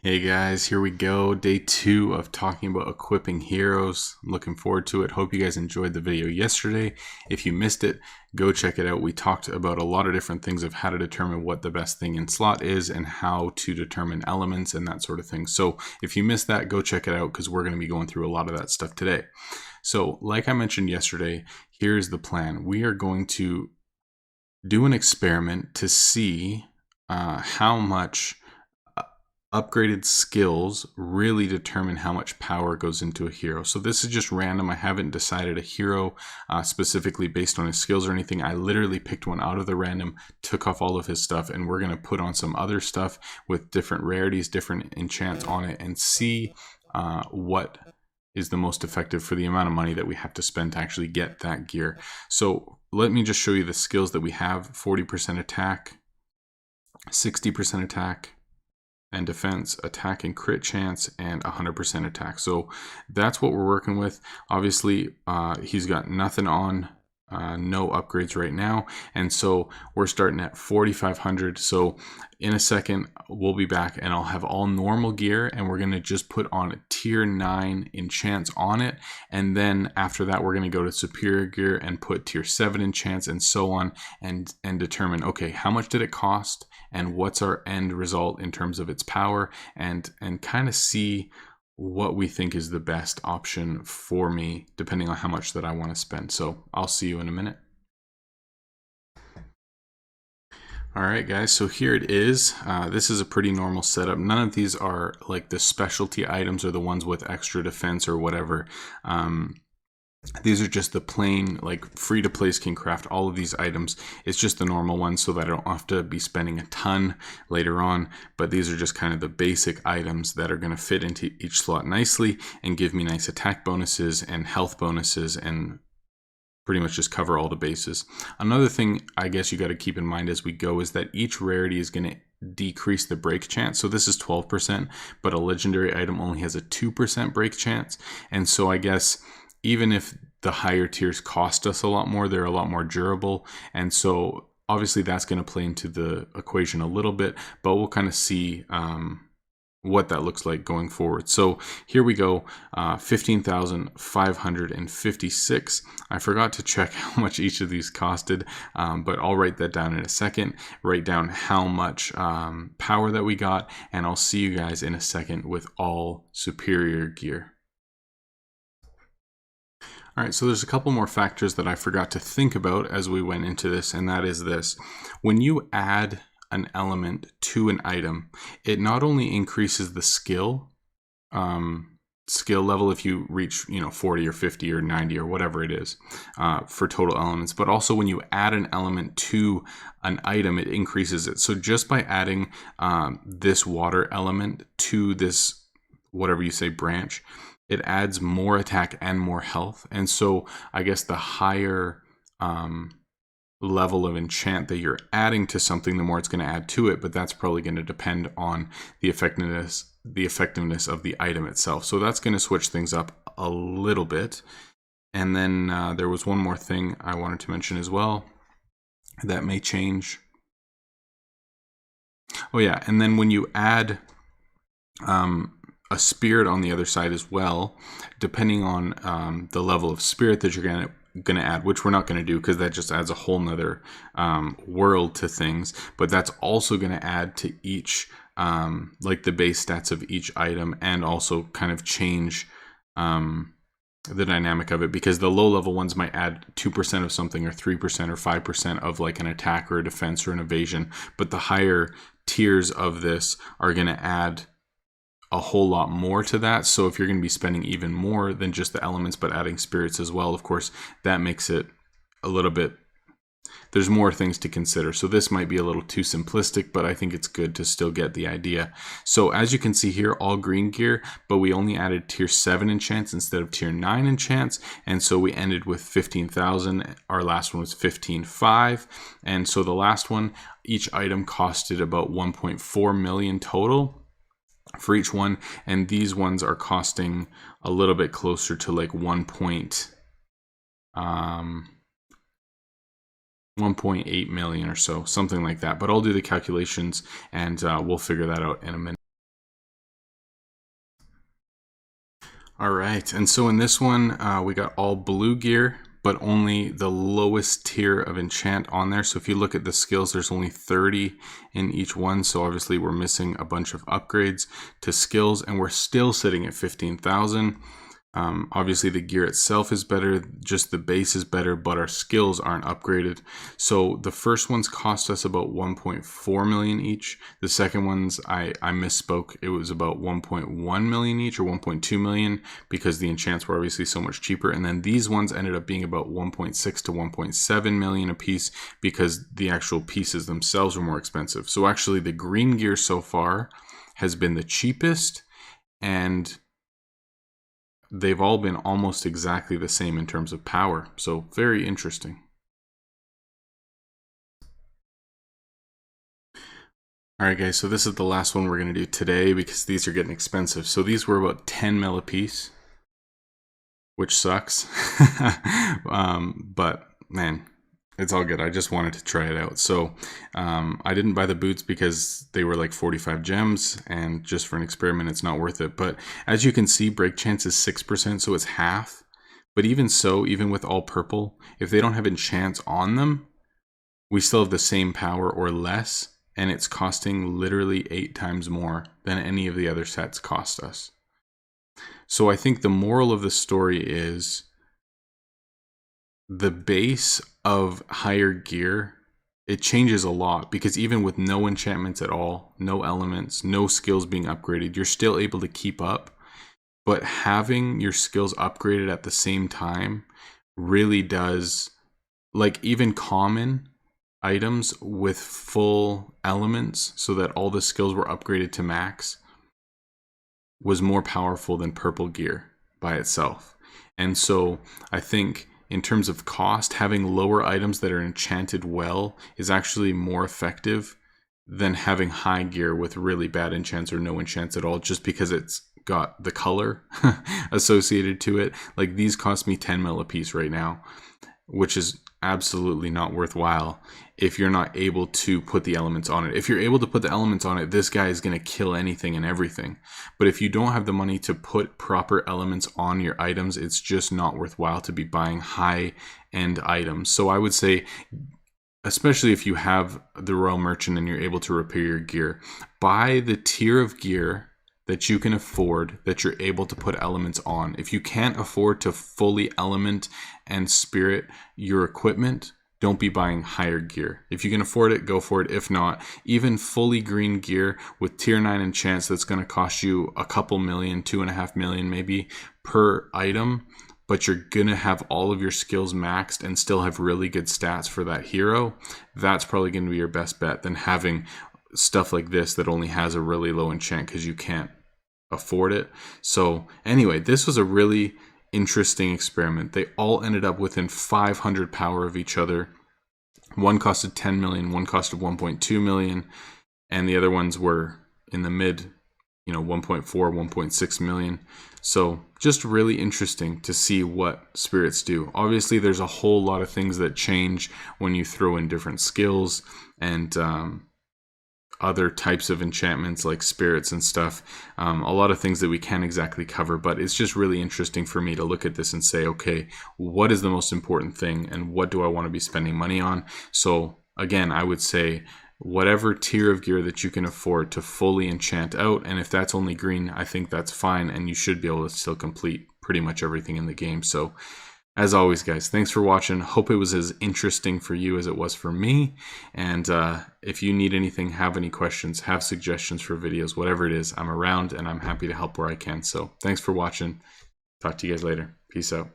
Hey guys, here we go. Day 2 of talking about equipping heroes. I'm looking forward to it. Hope you guys enjoyed the video yesterday. If you missed it, go check it out. We talked about a lot of different things of how to determine what the best thing in slot is and how to determine elements and that sort of thing. So if you missed that, go check it out because we're going to be going through a lot of that stuff today. So like I mentioned yesterday, here's the plan. We are going to do an experiment to see how much upgraded skills really determine how much power goes into a hero. So this is just random. I haven't decided a hero specifically based on his skills or anything. I literally picked one out of the random, took off all of his stuff, and we're going to put on some other stuff with different rarities, different enchants on it, and see what is the most effective for the amount of money that we have to spend to actually get that gear. So let me just show you the skills that we have. 40% attack, 60% attack, and defense, attack and crit chance, and 100% attack. So that's what we're working with. Obviously, he's got nothing on, no upgrades right now, and so we're starting at 4,500. So in a second, we'll be back and I'll have all normal gear, and we're gonna just put on tier 9 enchants on it, and then after that we're gonna go to superior gear and put tier 7 enchants and so on, and determine, okay, how much did it cost and what's our end result in terms of its power, and kind of see what we think is the best option for me depending on how much that I want to spend. So I'll see you in a minute. Alright guys, so here it is. This is a pretty normal setup. None of these are like the specialty items or the ones with extra defense or whatever. These are just the plain, like, free to place can craft all of these items. It's just the normal ones so that I don't have to be spending a ton later on. But these are just kind of the basic items that are going to fit into each slot nicely and give me nice attack bonuses and health bonuses and pretty much just cover all the bases. Another thing I guess you got to keep in mind as we go is that each rarity is going to decrease the break chance. So this is 12%, but a legendary item only has a 2% break chance. And so I guess even if the higher tiers cost us a lot more, they're a lot more durable. And so obviously that's going to play into the equation a little bit, but we'll kind of see what that looks like going forward. So here we go, 15,556. I forgot to check how much each of these costed, but I'll write that down in a second. Write down how much power that we got, and I'll see you guys in a second with all superior gear. All right, so there's a couple more factors that I forgot to think about as we went into this, and that is this. When you add an element to an item, it not only increases the skill level if you reach 40 or 50 or 90 or whatever it is for total elements, but also when you add an element to an item, it increases it. So just by adding this water element to this, whatever you say, branch, it adds more attack and more health. And so I guess the higher level of enchant that you're adding to something, the more it's going to add to it, but that's probably going to depend on the effectiveness of the item itself. So that's going to switch things up a little bit. And then there was one more thing I wanted to mention as well that may change. Oh yeah, and then when you add a spirit on the other side as well, depending on the level of spirit that you're going to add, which we're not going to do because that just adds a whole nother world to things, but that's also going to add to each like the base stats of each item, and also kind of change the dynamic of it, because the low level ones might add 2% of something or 3% or 5% of like an attack or a defense or an evasion, but the higher tiers of this are going to add a whole lot more to that. So if you're going to be spending even more than just the elements but adding spirits as well, of course that makes it a little bit, there's more things to consider. So this might be a little too simplistic, but I think it's good to still get the idea. So as you can see here, all green gear, but we only added tier 7 enchants instead of tier 9 enchants, and so we ended with 15,000. Our last one was 15,500, and so the last one, each item costed about 1.4 million total for each one, and these ones are costing a little bit closer to like 1.8 million or so, something like that. But I'll do the calculations and we'll figure that out in a minute. All right, and so in this one, we got all blue gear, but only the lowest tier of enchant on there. So if you look at the skills, there's only 30 in each one. So obviously we're missing a bunch of upgrades to skills, and we're still sitting at 15,000. Obviously the gear itself is better, just the base is better, but our skills aren't upgraded. So the first ones cost us about 1.4 million each. The second ones, I misspoke. It was about 1.1 million each, or 1.2 million, because the enchants were obviously so much cheaper. And then these ones ended up being about 1.6 to 1.7 million a piece, because the actual pieces themselves were more expensive. So actually the green gear so far has been the cheapest, and they've all been almost exactly the same in terms of power. So very interesting. All right, guys, so this is the last one we're going to do today because these are getting expensive. So these were about 10 mil a piece, which sucks. But man, it's all good. I just wanted to try it out. So I didn't buy the boots because they were like 45 gems, and just for an experiment, it's not worth it. But as you can see, break chance is 6%, so it's half. But even so, even with all purple, if they don't have enchants on them, we still have the same power or less, and it's costing literally 8 times more than any of the other sets cost us. So I think the moral of the story is the base of higher gear, it changes a lot, because even with no enchantments at all, no elements, no skills being upgraded, you're still able to keep up. But having your skills upgraded at the same time really does, like even common items with full elements so that all the skills were upgraded to max, was more powerful than purple gear by itself. And so I think in terms of cost, having lower items that are enchanted well is actually more effective than having high gear with really bad enchants or no enchants at all, just because it's got the color associated to it. Like these cost me 10 mil a piece right now, which is absolutely not worthwhile if you're not able to put the elements on it. If you're able to put the elements on it, this guy is going to kill anything and everything. But if you don't have the money to put proper elements on your items, it's just not worthwhile to be buying high-end items. So I would say, especially if you have the Royal Merchant and you're able to repair your gear, buy the tier of gear that you can afford, that you're able to put elements on. If you can't afford to fully element and spirit your equipment, don't be buying higher gear. If you can afford it, go for it. If not, even fully green gear with tier 9 enchants, that's going to cost you a couple million, 2.5 million maybe per item, but you're going to have all of your skills maxed and still have really good stats for that hero. That's probably going to be your best bet than having stuff like this that only has a really low enchant because you can't afford it. So anyway, this was a really interesting experiment. They all ended up within 500 power of each other. One costed 10 million, one costed 1.2 million, and the other ones were in the mid, 1.4, 1.6 million. So just really interesting to see what spirits do. Obviously, there's a whole lot of things that change when you throw in different skills and other types of enchantments like spirits and stuff. A lot of things that we can't exactly cover, but it's just really interesting for me to look at this and say, okay, what is the most important thing and what do I want to be spending money on? So again, I would say whatever tier of gear that you can afford to fully enchant out, and if that's only green, I think that's fine, and you should be able to still complete pretty much everything in the game. So as always, guys, thanks for watching. Hope it was as interesting for you as it was for me. And if you need anything, have any questions, have suggestions for videos, whatever it is, I'm around and I'm happy to help where I can. So thanks for watching. Talk to you guys later. Peace out.